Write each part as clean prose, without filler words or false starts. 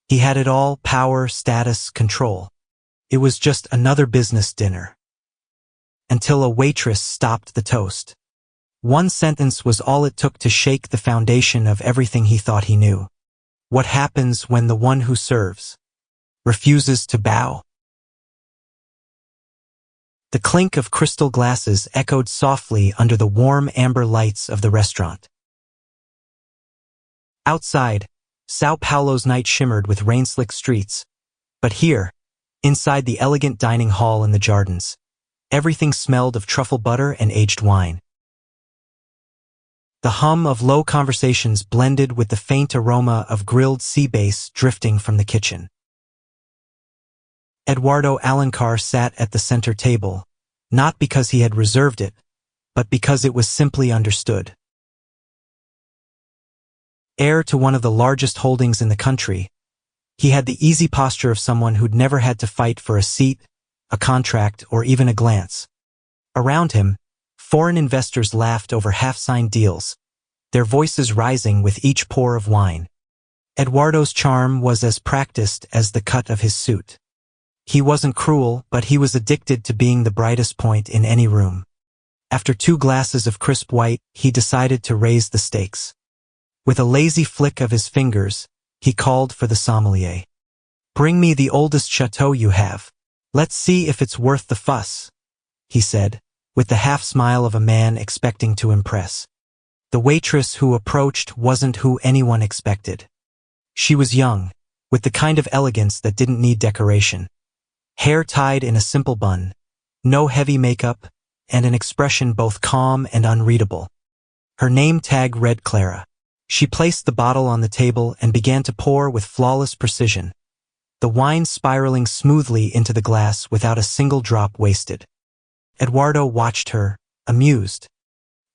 He had it all: power, status, control. It was just another business dinner. Until a waitress stopped the toast. One sentence was all it took to shake the foundation of everything he thought he knew. What happens when the one who serves refuses to bow? The clink of crystal glasses echoed softly under the warm amber lights of the restaurant. Outside, São Paulo's night shimmered with rain-slick streets. But here, inside the elegant dining hall in the Jardins, everything smelled of truffle butter and aged wine. The hum of low conversations blended with the faint aroma of grilled sea bass drifting from the kitchen. Eduardo Alencar sat at the center table, not because he had reserved it, but because it was simply understood. Heir to one of the largest holdings in the country, he had the easy posture of someone who'd never had to fight for a seat, a contract, or even a glance. Around him, foreign investors laughed over half-signed deals, their voices rising with each pour of wine. Eduardo's charm was as practiced as the cut of his suit. He wasn't cruel, but he was addicted to being the brightest point in any room. After 2 glasses of crisp white, he decided to raise the stakes. With a lazy flick of his fingers, he called for the sommelier. "Bring me the oldest chateau you have. Let's see if it's worth the fuss," he said, with the half-smile of a man expecting to impress. The waitress who approached wasn't who anyone expected. She was young, with the kind of elegance that didn't need decoration. Hair tied in a simple bun, no heavy makeup, and an expression both calm and unreadable. Her name tag read Clara. She placed the bottle on the table and began to pour with flawless precision, the wine spiraling smoothly into the glass without a single drop wasted. Eduardo watched her, amused.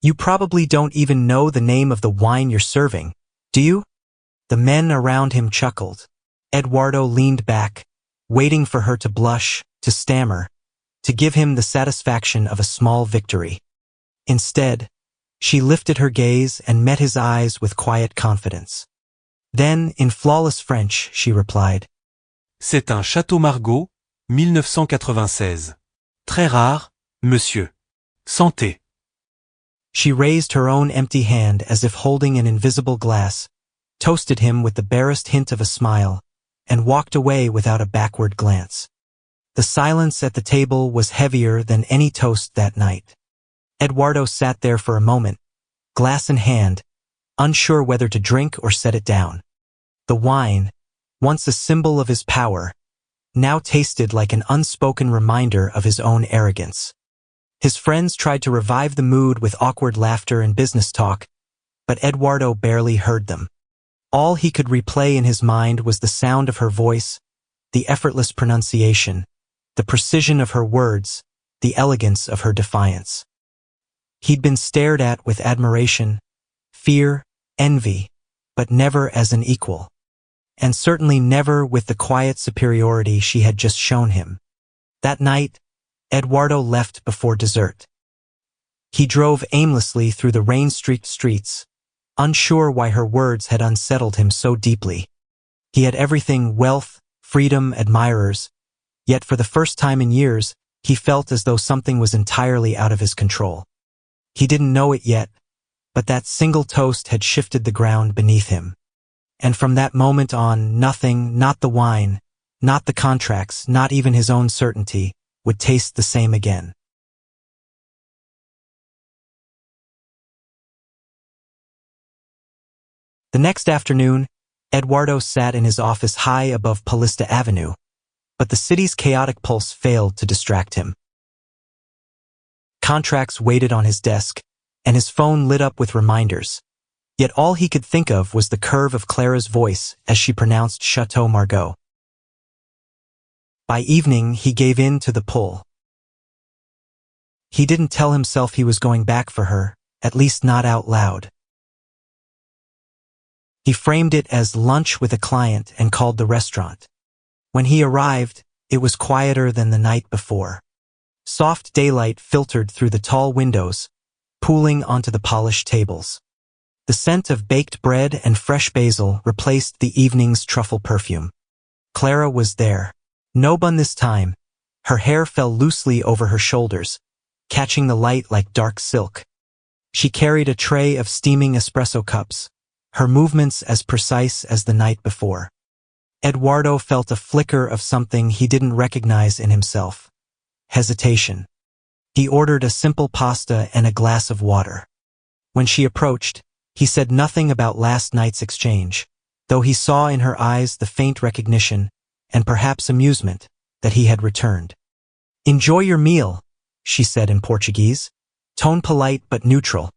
"You probably don't even know the name of the wine you're serving, do you?" The men around him chuckled. Eduardo leaned back, waiting for her to blush, to stammer, to give him the satisfaction of a small victory. Instead, she lifted her gaze and met his eyes with quiet confidence. Then, in flawless French, she replied, "C'est un Château Margaux, 1996. Très rare, monsieur. Santé." She raised her own empty hand as if holding an invisible glass, toasted him with the barest hint of a smile, and walked away without a backward glance. The silence at the table was heavier than any toast that night. Eduardo sat there for a moment, glass in hand, unsure whether to drink or set it down. The wine, once a symbol of his power, now tasted like an unspoken reminder of his own arrogance. His friends tried to revive the mood with awkward laughter and business talk, but Eduardo barely heard them. All he could replay in his mind was the sound of her voice, the effortless pronunciation, the precision of her words, the elegance of her defiance. He'd been stared at with admiration, fear, envy, but never as an equal. And certainly never with the quiet superiority she had just shown him. That night, Eduardo left before dessert. He drove aimlessly through the rain-streaked streets, unsure why her words had unsettled him so deeply. He had everything: wealth, freedom, admirers, yet for the first time in years, he felt as though something was entirely out of his control. He didn't know it yet, but that single toast had shifted the ground beneath him. And from that moment on, nothing, not the wine, not the contracts, not even his own certainty, would taste the same again. The next afternoon, Eduardo sat in his office high above Paulista Avenue, but the city's chaotic pulse failed to distract him. Contracts waited on his desk, and his phone lit up with reminders. Yet all he could think of was the curve of Clara's voice as she pronounced Château Margaux. By evening, he gave in to the pull. He didn't tell himself he was going back for her, at least not out loud. He framed it as lunch with a client and called the restaurant. When he arrived, it was quieter than the night before. Soft daylight filtered through the tall windows, pooling onto the polished tables. The scent of baked bread and fresh basil replaced the evening's truffle perfume. Clara was there. No bun this time. Her hair fell loosely over her shoulders, catching the light like dark silk. She carried a tray of steaming espresso cups, her movements as precise as the night before. Eduardo felt a flicker of something he didn't recognize in himself. Hesitation. He ordered a simple pasta and a glass of water. When she approached, he said nothing about last night's exchange, though he saw in her eyes the faint recognition, and perhaps amusement, that he had returned. "Enjoy your meal," she said in Portuguese, tone polite but neutral.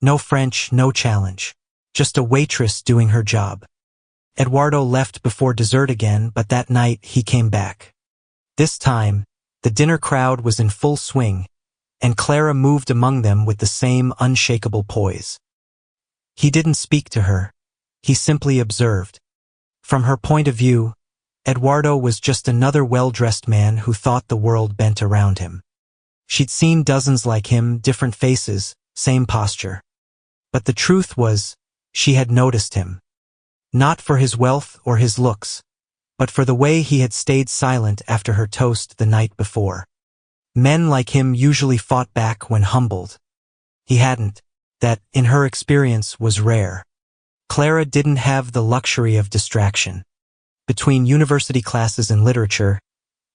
No French, no challenge. Just a waitress doing her job. Eduardo left before dessert again, but that night he came back. This time, the dinner crowd was in full swing, and Clara moved among them with the same unshakable poise. He didn't speak to her. He simply observed. From her point of view, Eduardo was just another well-dressed man who thought the world bent around him. She'd seen dozens like him, different faces, same posture. But the truth was, she had noticed him. Not for his wealth or his looks, but for the way he had stayed silent after her toast the night before. Men like him usually fought back when humbled. He hadn't. That, in her experience, was rare. Clara didn't have the luxury of distraction. Between university classes in literature,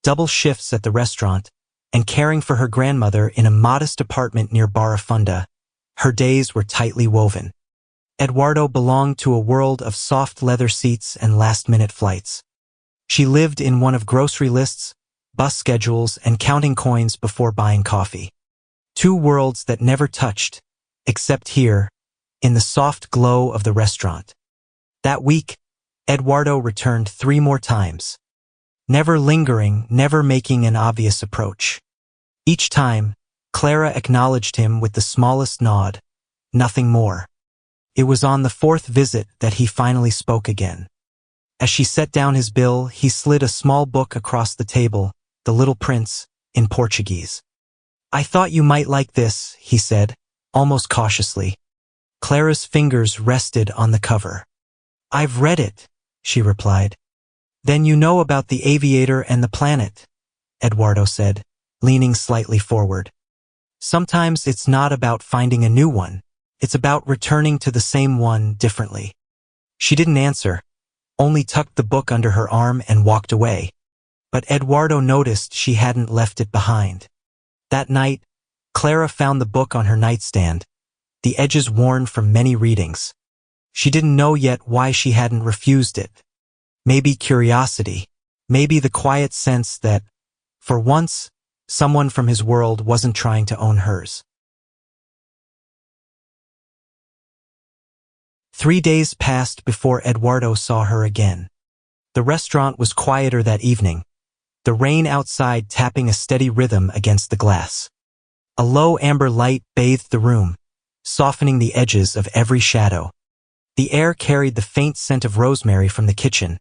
double shifts at the restaurant, and caring for her grandmother in a modest apartment near Barafunda, her days were tightly woven. Eduardo belonged to a world of soft leather seats and last-minute flights. She lived in one of grocery lists, bus schedules, and counting coins before buying coffee. Two worlds that never touched, except here, in the soft glow of the restaurant. That week, Eduardo returned 3 more times. Never lingering, never making an obvious approach. Each time, Clara acknowledged him with the smallest nod, nothing more. It was on the 4th visit that he finally spoke again. As she set down his bill, he slid a small book across the table, The Little Prince, in Portuguese. "I thought you might like this," he said, almost cautiously. Clara's fingers rested on the cover. "I've read it," she replied. "Then you know about the aviator and the planet," Eduardo said, leaning slightly forward. "Sometimes it's not about finding a new one. It's about returning to the same one differently." She didn't answer, only tucked the book under her arm and walked away. But Eduardo noticed she hadn't left it behind. That night, Clara found the book on her nightstand, the edges worn from many readings. She didn't know yet why she hadn't refused it. Maybe curiosity, maybe the quiet sense that, for once, someone from his world wasn't trying to own hers. 3 days passed before Eduardo saw her again. The restaurant was quieter that evening, the rain outside tapping a steady rhythm against the glass. A low amber light bathed the room, softening the edges of every shadow. The air carried the faint scent of rosemary from the kitchen,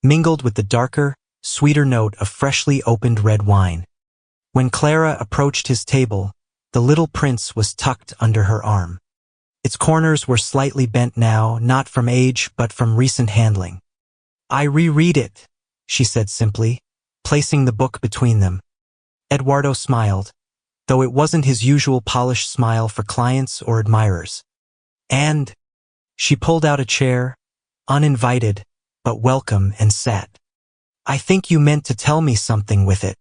mingled with the darker, sweeter note of freshly opened red wine. When Clara approached his table, the little prince was tucked under her arm. Its corners were slightly bent now, not from age but from recent handling. "I reread it," she said simply, placing the book between them. Eduardo smiled, though it wasn't his usual polished smile for clients or admirers. "And?" She pulled out a chair, uninvited, but welcome, and sat. "I think you meant to tell me something with it."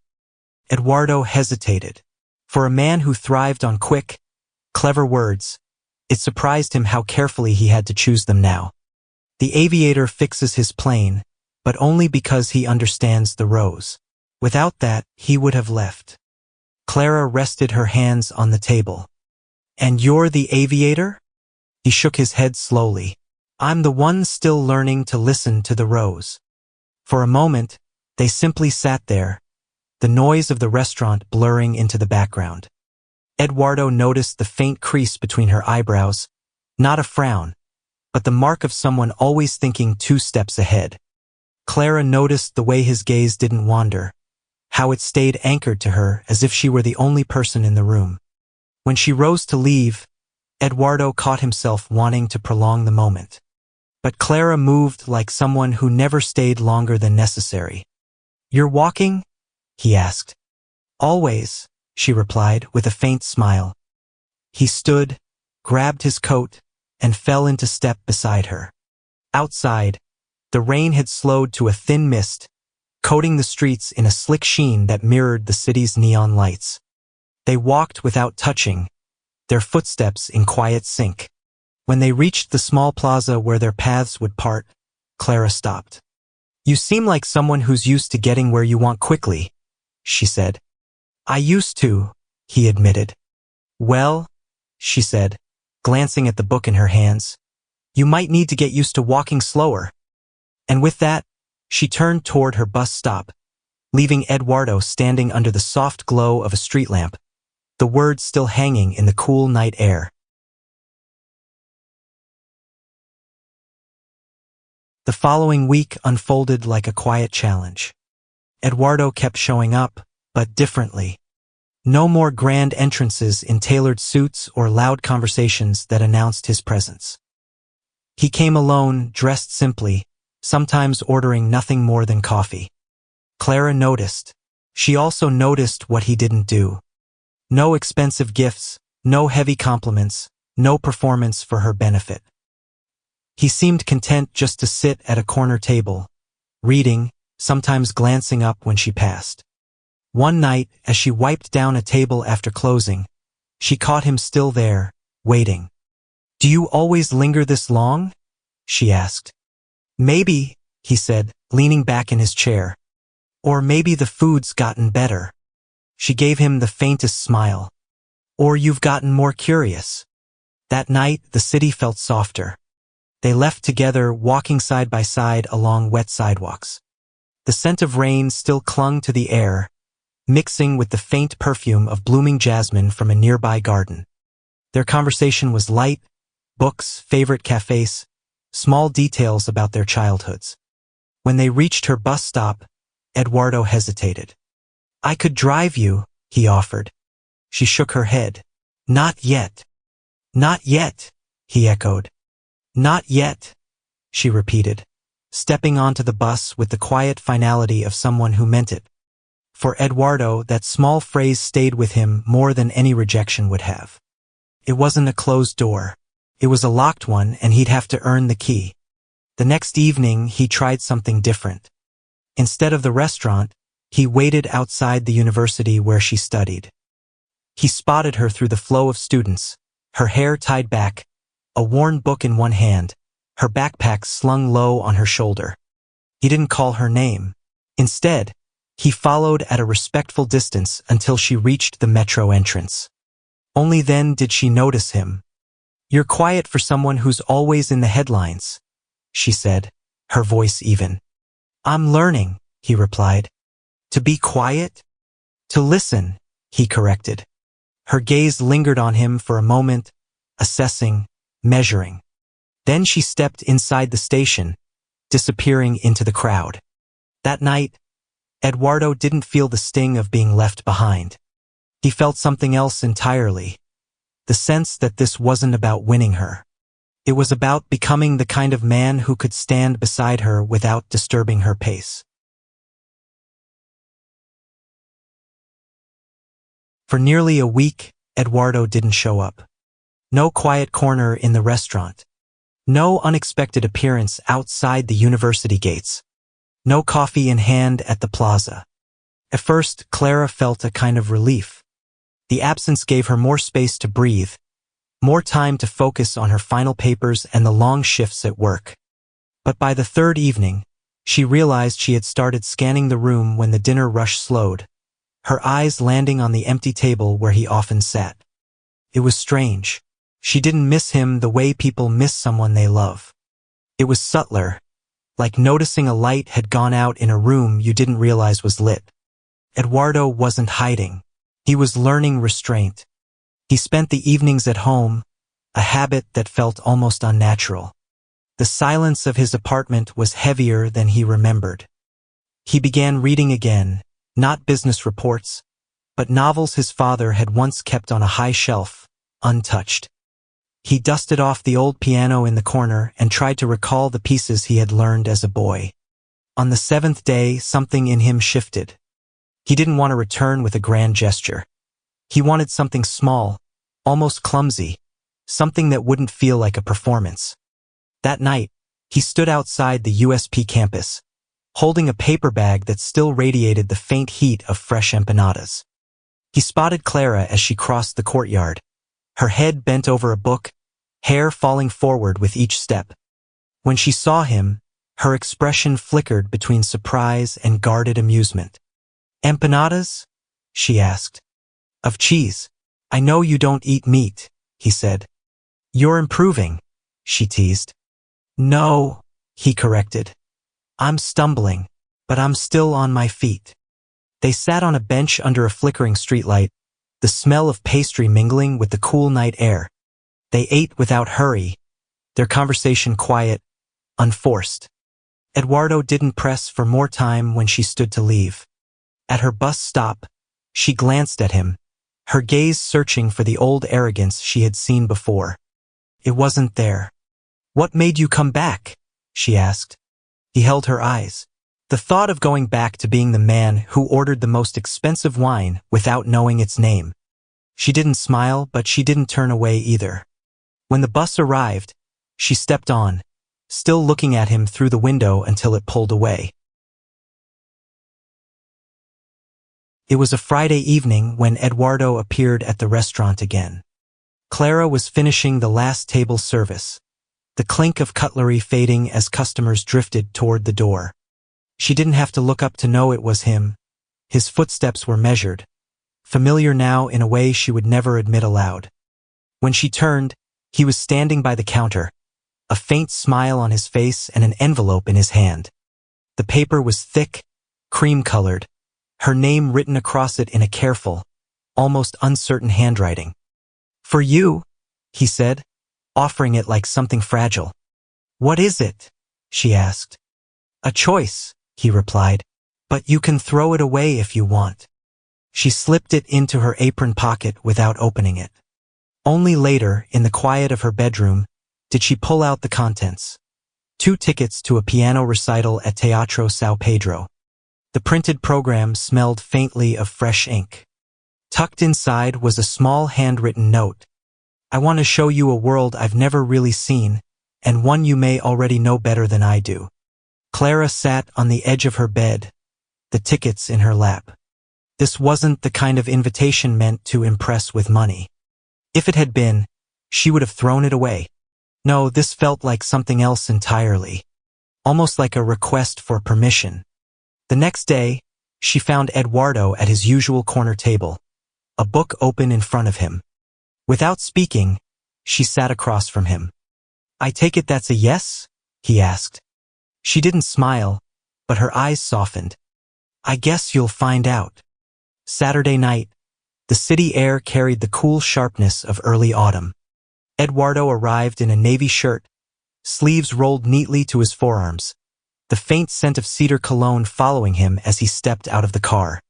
Eduardo hesitated. For a man who thrived on quick, clever words, it surprised him how carefully he had to choose them now. The aviator fixes his plane, but only because he understands the rose. Without that, he would have left. Clara rested her hands on the table. "And you're the aviator?" He shook his head slowly. "I'm the one still learning to listen to the rose." For a moment, they simply sat there, the noise of the restaurant blurring into the background. Eduardo noticed the faint crease between her eyebrows, not a frown, but the mark of someone always thinking 2 steps ahead. Clara noticed the way his gaze didn't wander, how it stayed anchored to her as if she were the only person in the room. When she rose to leave, Eduardo caught himself wanting to prolong the moment. But Clara moved like someone who never stayed longer than necessary. "You're walking?" he asked. "Always," she replied with a faint smile. He stood, grabbed his coat, and fell into step beside her. Outside, the rain had slowed to a thin mist, coating the streets in a slick sheen that mirrored the city's neon lights. They walked without touching, their footsteps in quiet sync. When they reached the small plaza where their paths would part, Clara stopped. "You seem like someone who's used to getting where you want quickly," she said. "I used to," he admitted. "Well," she said, glancing at the book in her hands, "you might need to get used to walking slower." And with that, she turned toward her bus stop, leaving Eduardo standing under the soft glow of a street lamp, the words still hanging in the cool night air. The following week unfolded like a quiet challenge. Eduardo kept showing up, but differently. No more grand entrances in tailored suits or loud conversations that announced his presence. He came alone, dressed simply, sometimes ordering nothing more than coffee. Clara noticed. She also noticed what he didn't do. No expensive gifts, no heavy compliments, no performance for her benefit. He seemed content just to sit at a corner table, reading, sometimes glancing up when she passed. One night, as she wiped down a table after closing, she caught him still there, waiting. "Do you always linger this long?" she asked. "Maybe," he said, leaning back in his chair. "Or maybe the food's gotten better." She gave him the faintest smile. "Or you've gotten more curious." That night, the city felt softer. They left together, walking side by side along wet sidewalks. The scent of rain still clung to the air, mixing with the faint perfume of blooming jasmine from a nearby garden. Their conversation was light, books, favorite cafes, small details about their childhoods. When they reached her bus stop, Eduardo hesitated. "I could drive you," he offered. She shook her head. "Not yet." "Not yet," he echoed. "Not yet," she repeated, stepping onto the bus with the quiet finality of someone who meant it. For Eduardo, that small phrase stayed with him more than any rejection would have. It wasn't a closed door. It was a locked one, and he'd have to earn the key. The next evening, he tried something different. Instead of the restaurant, he waited outside the university where she studied. He spotted her through the flow of students, her hair tied back, a worn book in one hand, her backpack slung low on her shoulder. He didn't call her name. Instead, he followed at a respectful distance until she reached the metro entrance. Only then did she notice him. "You're quiet for someone who's always in the headlines," she said, her voice even. "I'm learning," he replied. "To be quiet?" "To listen," he corrected. Her gaze lingered on him for a moment, assessing, measuring. Then she stepped inside the station, disappearing into the crowd. That night, Eduardo didn't feel the sting of being left behind. He felt something else entirely. The sense that this wasn't about winning her. It was about becoming the kind of man who could stand beside her without disturbing her pace. For nearly a week, Eduardo didn't show up. No quiet corner in the restaurant. No unexpected appearance outside the university gates. No coffee in hand at the plaza. At first, Clara felt a kind of relief. The absence gave her more space to breathe, more time to focus on her final papers and the long shifts at work. But by the third evening, she realized she had started scanning the room when the dinner rush slowed, her eyes landing on the empty table where he often sat. It was strange. She didn't miss him the way people miss someone they love. It was subtler, like noticing a light had gone out in a room you didn't realize was lit. Eduardo wasn't hiding. He was learning restraint. He spent the evenings at home, a habit that felt almost unnatural. The silence of his apartment was heavier than he remembered. He began reading again, not business reports, but novels his father had once kept on a high shelf, untouched. He dusted off the old piano in the corner and tried to recall the pieces he had learned as a boy. On the seventh day, something in him shifted. He didn't want to return with a grand gesture. He wanted something small, almost clumsy, something that wouldn't feel like a performance. That night, he stood outside the USP campus, holding a paper bag that still radiated the faint heat of fresh empanadas. He spotted Clara as she crossed the courtyard, her head bent over a book, hair falling forward with each step. When she saw him, her expression flickered between surprise and guarded amusement. "Empanadas?" she asked. "Of cheese. I know you don't eat meat," he said. "You're improving," she teased. "No," he corrected. "I'm stumbling, but I'm still on my feet." They sat on a bench under a flickering streetlight, the smell of pastry mingling with the cool night air. They ate without hurry, their conversation quiet, unforced. Eduardo didn't press for more time when she stood to leave. At her bus stop, she glanced at him, her gaze searching for the old arrogance she had seen before. It wasn't there. "What made you come back?" she asked. He held her eyes. The thought of going back to being the man who ordered the most expensive wine without knowing its name. She didn't smile, but she didn't turn away either. When the bus arrived, she stepped on, still looking at him through the window until it pulled away. It was a Friday evening when Eduardo appeared at the restaurant again. Clara was finishing the last table service, the clink of cutlery fading as customers drifted toward the door. She didn't have to look up to know it was him. His footsteps were measured, familiar now in a way she would never admit aloud. When she turned, he was standing by the counter, a faint smile on his face and an envelope in his hand. The paper was thick, cream-colored, her name written across it in a careful, almost uncertain handwriting. "For you," he said, offering it like something fragile. "What is it?" she asked. "A choice," he replied, "but you can throw it away if you want." She slipped it into her apron pocket without opening it. Only later, in the quiet of her bedroom, did she pull out the contents. 2 tickets to a piano recital at Teatro São Pedro. The printed program smelled faintly of fresh ink. Tucked inside was a small handwritten note. "I want to show you a world I've never really seen, and one you may already know better than I do." Clara sat on the edge of her bed, the tickets in her lap. This wasn't the kind of invitation meant to impress with money. If it had been, she would have thrown it away. No, this felt like something else entirely. Almost like a request for permission. The next day, she found Eduardo at his usual corner table, a book open in front of him. Without speaking, she sat across from him. "I take it that's a yes?" he asked. She didn't smile, but her eyes softened. "I guess you'll find out." Saturday night, the city air carried the cool sharpness of early autumn. Eduardo arrived in a navy shirt, sleeves rolled neatly to his forearms, the faint scent of cedar cologne following him as he stepped out of the car.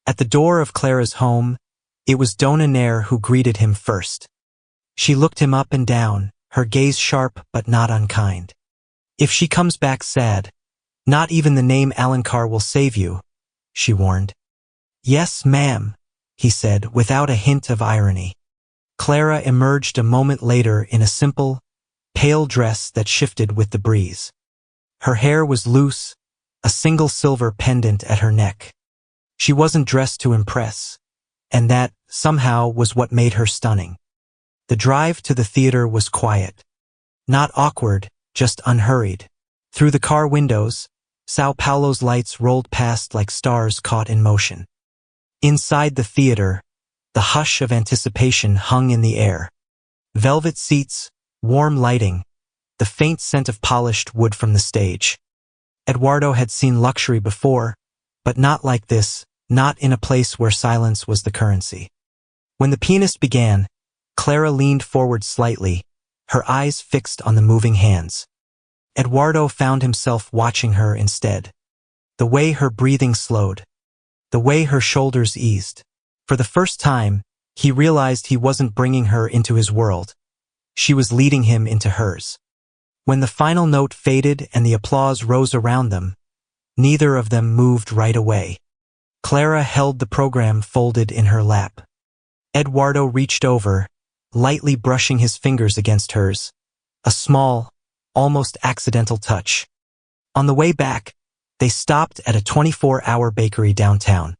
At the door of Clara's home, it was Dona Nair who greeted him first. She looked him up and down, her gaze sharp but not unkind. "If she comes back sad, not even the name Alencar will save you," she warned. "Yes, ma'am," he said without a hint of irony. Clara emerged a moment later in a simple, pale dress that shifted with the breeze. Her hair was loose, a single silver pendant at her neck. She wasn't dressed to impress, and that, somehow, was what made her stunning. The drive to the theater was quiet. Not awkward, just unhurried. Through the car windows, São Paulo's lights rolled past like stars caught in motion. Inside the theater, the hush of anticipation hung in the air. Velvet seats, warm lighting, the faint scent of polished wood from the stage. Eduardo had seen luxury before, but not like this, not in a place where silence was the currency. When the pianist began, Clara leaned forward slightly, her eyes fixed on the moving hands. Eduardo found himself watching her instead. The way her breathing slowed, the way her shoulders eased. For the first time, he realized he wasn't bringing her into his world. She was leading him into hers. When the final note faded and the applause rose around them, neither of them moved right away. Clara held the program folded in her lap. Eduardo reached over, lightly brushing his fingers against hers, a small, almost accidental touch. On the way back, they stopped at a 24-hour bakery downtown.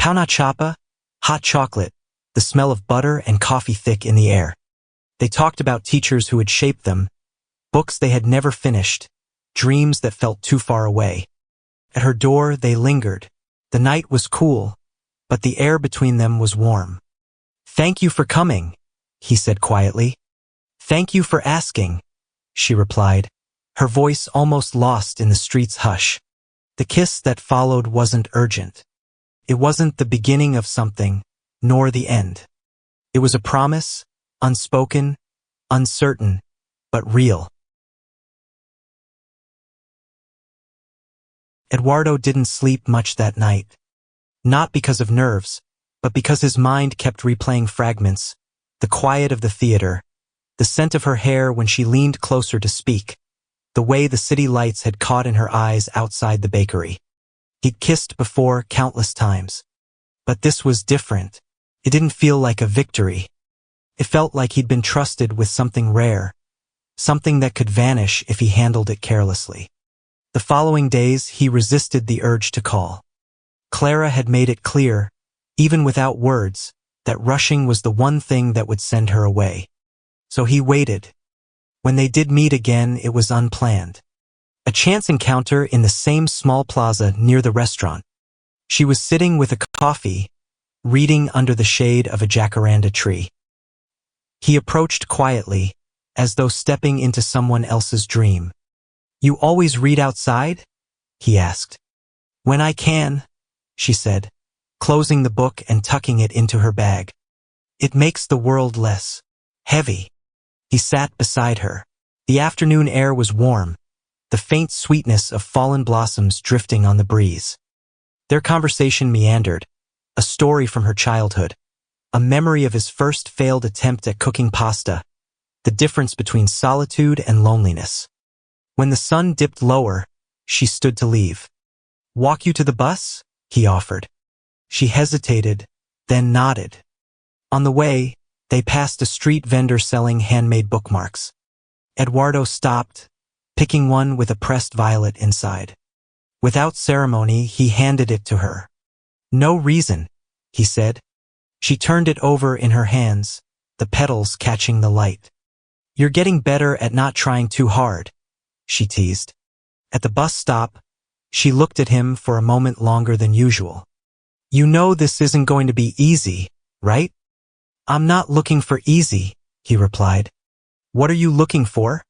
Pão na chapa, hot chocolate, the smell of butter and coffee thick in the air. They talked about teachers who had shaped them, books they had never finished, dreams that felt too far away. At her door, they lingered. The night was cool, but the air between them was warm. "Thank you for coming," he said quietly. "Thank you for asking," she replied, her voice almost lost in the street's hush. The kiss that followed wasn't urgent. It wasn't the beginning of something, nor the end. It was a promise, unspoken, uncertain, but real. Eduardo didn't sleep much that night. Not because of nerves, but because his mind kept replaying fragments, the quiet of the theater, the scent of her hair when she leaned closer to speak, the way the city lights had caught in her eyes outside the bakery. He'd kissed before countless times. But this was different. It didn't feel like a victory. It felt like he'd been trusted with something rare, something that could vanish if he handled it carelessly. The following days, he resisted the urge to call. Clara had made it clear, even without words, that rushing was the one thing that would send her away. So he waited. When they did meet again, it was unplanned. A chance encounter in the same small plaza near the restaurant. She was sitting with a coffee, reading under the shade of a jacaranda tree. He approached quietly, as though stepping into someone else's dream. "You always read outside?" he asked. "When I can," she said, closing the book and tucking it into her bag. "It makes the world less heavy." He sat beside her. The afternoon air was warm, the faint sweetness of fallen blossoms drifting on the breeze. Their conversation meandered, a story from her childhood, a memory of his first failed attempt at cooking pasta, the difference between solitude and loneliness. When the sun dipped lower, she stood to leave. "Walk you to the bus?" he offered. She hesitated, then nodded. On the way, they passed a street vendor selling handmade bookmarks. Eduardo stopped, picking one with a pressed violet inside. Without ceremony, he handed it to her. "No reason," he said. She turned it over in her hands, the petals catching the light. "You're getting better at not trying too hard," she teased. At the bus stop, she looked at him for a moment longer than usual. "You know this isn't going to be easy, right?" "I'm not looking for easy," he replied. "What are you looking for?"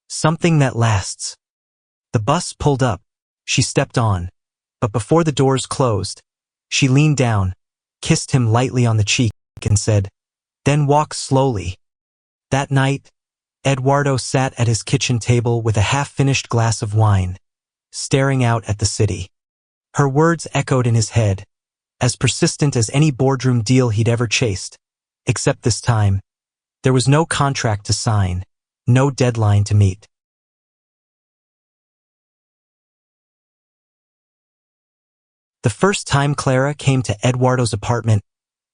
"Something that lasts." The bus pulled up. She stepped on, but before the doors closed, she leaned down, kissed him lightly on the cheek, and said, "Then walk slowly." That night, Eduardo sat at his kitchen table with a half-finished glass of wine, staring out at the city. Her words echoed in his head, as persistent as any boardroom deal he'd ever chased, except this time, there was no contract to sign, no deadline to meet. The first time Clara came to Eduardo's apartment,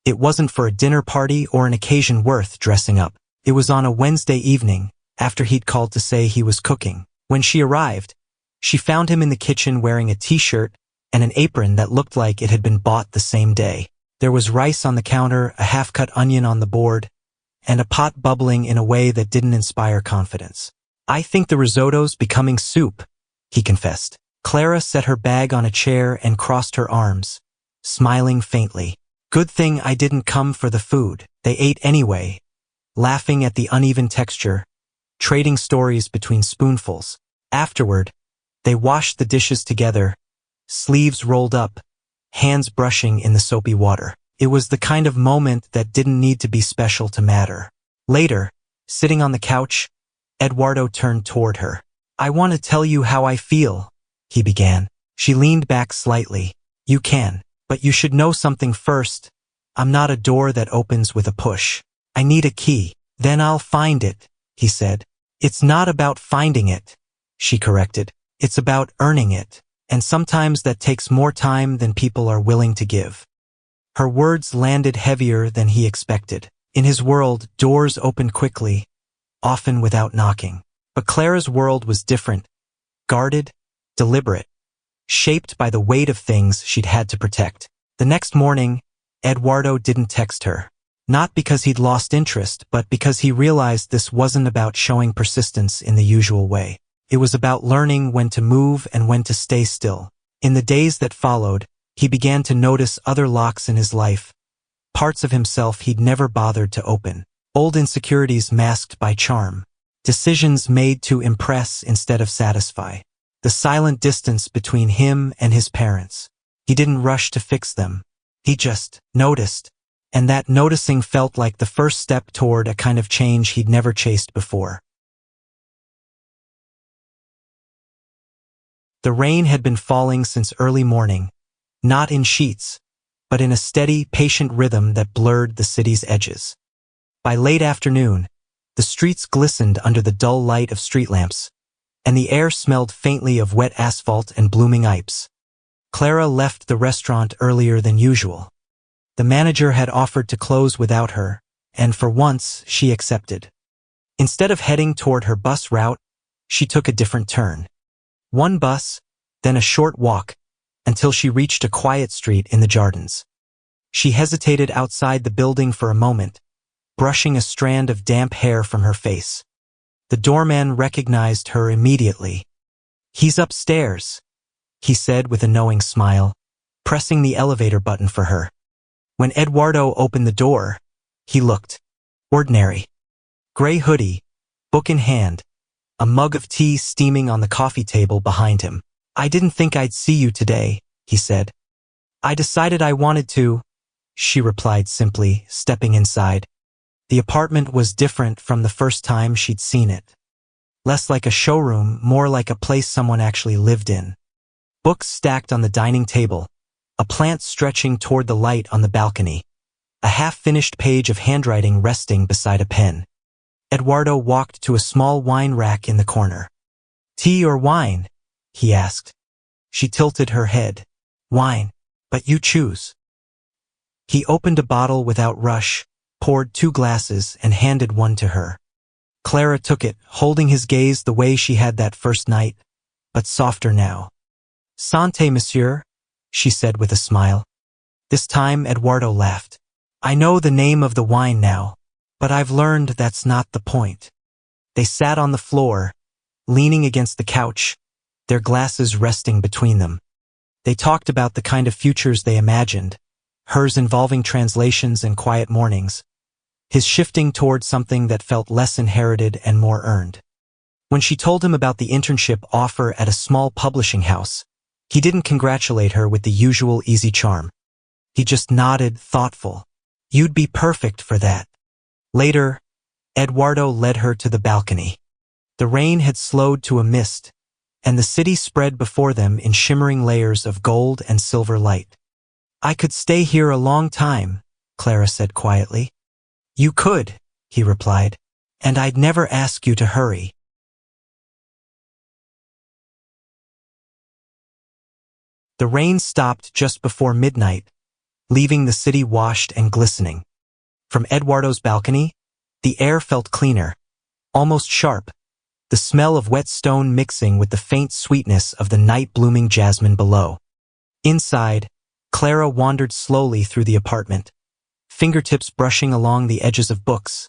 it wasn't for a dinner party or an occasion worth dressing up. It was on a Wednesday evening, after he'd called to say he was cooking. When she arrived, she found him in the kitchen wearing a t-shirt and an apron that looked like it had been bought the same day. There was rice on the counter, a half-cut onion on the board, and a pot bubbling in a way that didn't inspire confidence. "I think the risotto's becoming soup," he confessed. Clara set her bag on a chair and crossed her arms, smiling faintly. "Good thing I didn't come for the food." They ate anyway, laughing at the uneven texture, trading stories between spoonfuls. Afterward, they washed the dishes together, sleeves rolled up, hands brushing in the soapy water. It was the kind of moment that didn't need to be special to matter. Later, sitting on the couch, Eduardo turned toward her. "I want to tell you how I feel," he began. She leaned back slightly. "You can, but you should know something first. I'm not a door that opens with a push. I need a key." Then I'll find it, he said. It's not about finding it, she corrected. It's about earning it, and sometimes that takes more time than people are willing to give. Her words landed heavier than he expected. In his world, doors opened quickly, often without knocking. But Clara's world was different, guarded, deliberate, shaped by the weight of things she'd had to protect. The next morning, Eduardo didn't text her. Not because he'd lost interest, but because he realized this wasn't about showing persistence in the usual way. It was about learning when to move and when to stay still. In the days that followed, he began to notice other locks in his life, parts of himself he'd never bothered to open, old insecurities masked by charm, decisions made to impress instead of satisfy, the silent distance between him and his parents. He didn't rush to fix them. He just noticed, and that noticing felt like the first step toward a kind of change he'd never chased before. The rain had been falling since early morning, not in sheets, but in a steady, patient rhythm that blurred the city's edges. By late afternoon, the streets glistened under the dull light of street lamps, and the air smelled faintly of wet asphalt and blooming ips. Clara left the restaurant earlier than usual. The manager had offered to close without her, and for once she accepted. Instead of heading toward her bus route, she took a different turn. One bus, then a short walk, until she reached a quiet street in the Jardins. She hesitated outside the building for a moment, brushing a strand of damp hair from her face. The doorman recognized her immediately. "He's upstairs," he said with a knowing smile, pressing the elevator button for her. When Eduardo opened the door, he looked ordinary. Gray hoodie, book in hand, a mug of tea steaming on the coffee table behind him. "I didn't think I'd see you today," he said. "I decided I wanted to," she replied simply, stepping inside. The apartment was different from the first time she'd seen it. Less like a showroom, more like a place someone actually lived in. Books stacked on the dining table, a plant stretching toward the light on the balcony, a half-finished page of handwriting resting beside a pen. Eduardo walked to a small wine rack in the corner. "Tea or wine?" he asked. She tilted her head. "Wine, but you choose." He opened a bottle without rush, poured 2 glasses, and handed one to her. Clara took it, holding his gaze the way she had that first night, but softer now. "Santé, monsieur," she said with a smile. This time Eduardo laughed. "I know the name of the wine now, but I've learned that's not the point." They sat on the floor, leaning against the couch, their glasses resting between them. They talked about the kind of futures they imagined, hers involving translations and quiet mornings, his shifting toward something that felt less inherited and more earned. When she told him about the internship offer at a small publishing house, he didn't congratulate her with the usual easy charm. He just nodded, thoughtful. "You'd be perfect for that." Later, Eduardo led her to the balcony. The rain had slowed to a mist, and the city spread before them in shimmering layers of gold and silver light. "I could stay here a long time," Clara said quietly. "You could," he replied, "and I'd never ask you to hurry." The rain stopped just before midnight, leaving the city washed and glistening. From Eduardo's balcony, the air felt cleaner, almost sharp, the smell of wet stone mixing with the faint sweetness of the night-blooming jasmine below. Inside, Clara wandered slowly through the apartment, fingertips brushing along the edges of books,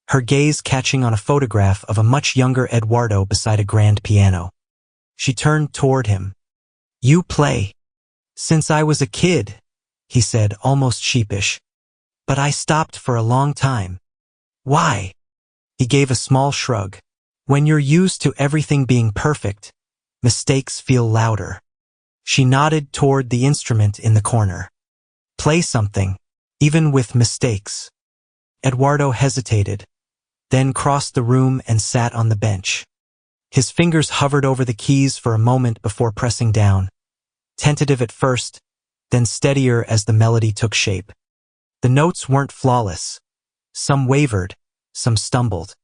her gaze catching on a photograph of a much younger Eduardo beside a grand piano. She turned toward him. "You play." "Since I was a kid," he said, almost sheepish. "But I stopped for a long time." "Why?" He gave a small shrug. "When you're used to everything being perfect, mistakes feel louder." She nodded toward the instrument in the corner. "Play something, even with mistakes." Eduardo hesitated, then crossed the room and sat on the bench. His fingers hovered over the keys for a moment before pressing down, tentative at first, then steadier as the melody took shape. The notes weren't flawless. Some wavered, some stumbled.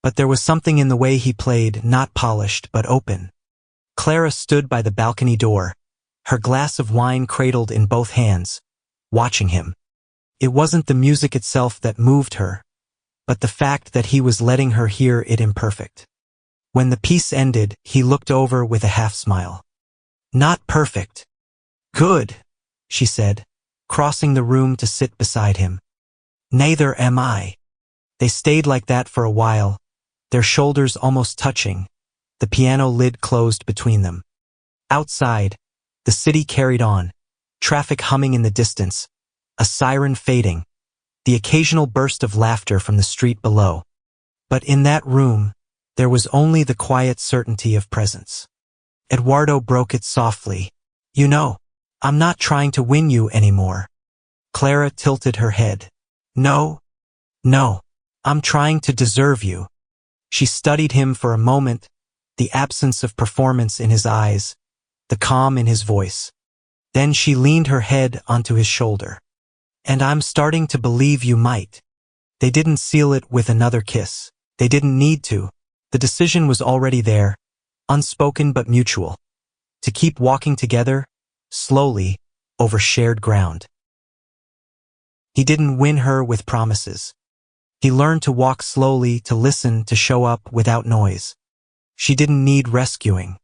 But there was something in the way he played, not polished but open. Clara stood by the balcony door, her glass of wine cradled in both hands, watching him. It wasn't the music itself that moved her, but the fact that he was letting her hear it imperfect. When the piece ended, he looked over with a half-smile. Not perfect. Good, she said, crossing the room to sit beside him. Neither am I. They stayed like that for a while, their shoulders almost touching, the piano lid closed between them. Outside, the city carried on, traffic humming in the distance, a siren fading, the occasional burst of laughter from the street below. But in that room, there was only the quiet certainty of presence. Eduardo broke it softly. You know, I'm not trying to win you anymore. Clara tilted her head. No, I'm trying to deserve you. She studied him for a moment, the absence of performance in his eyes, the calm in his voice. Then she leaned her head onto his shoulder. And I'm starting to believe you might. They didn't seal it with another kiss. They didn't need to. The decision was already there, unspoken but mutual. To keep walking together, slowly, over shared ground. He didn't win her with promises. He learned to walk slowly, to listen, to show up without noise. She didn't need rescuing.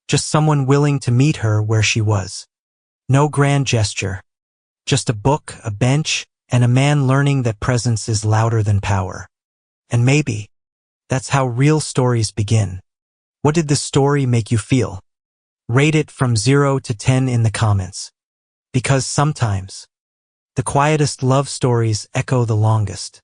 Just someone willing to meet her where she was. No grand gesture. Just a book, a bench, and a man learning that presence is louder than power. And maybe that's how real stories begin. What did this story make you feel? Rate it from 0 to 10 in the comments. Because sometimes, the quietest love stories echo the longest.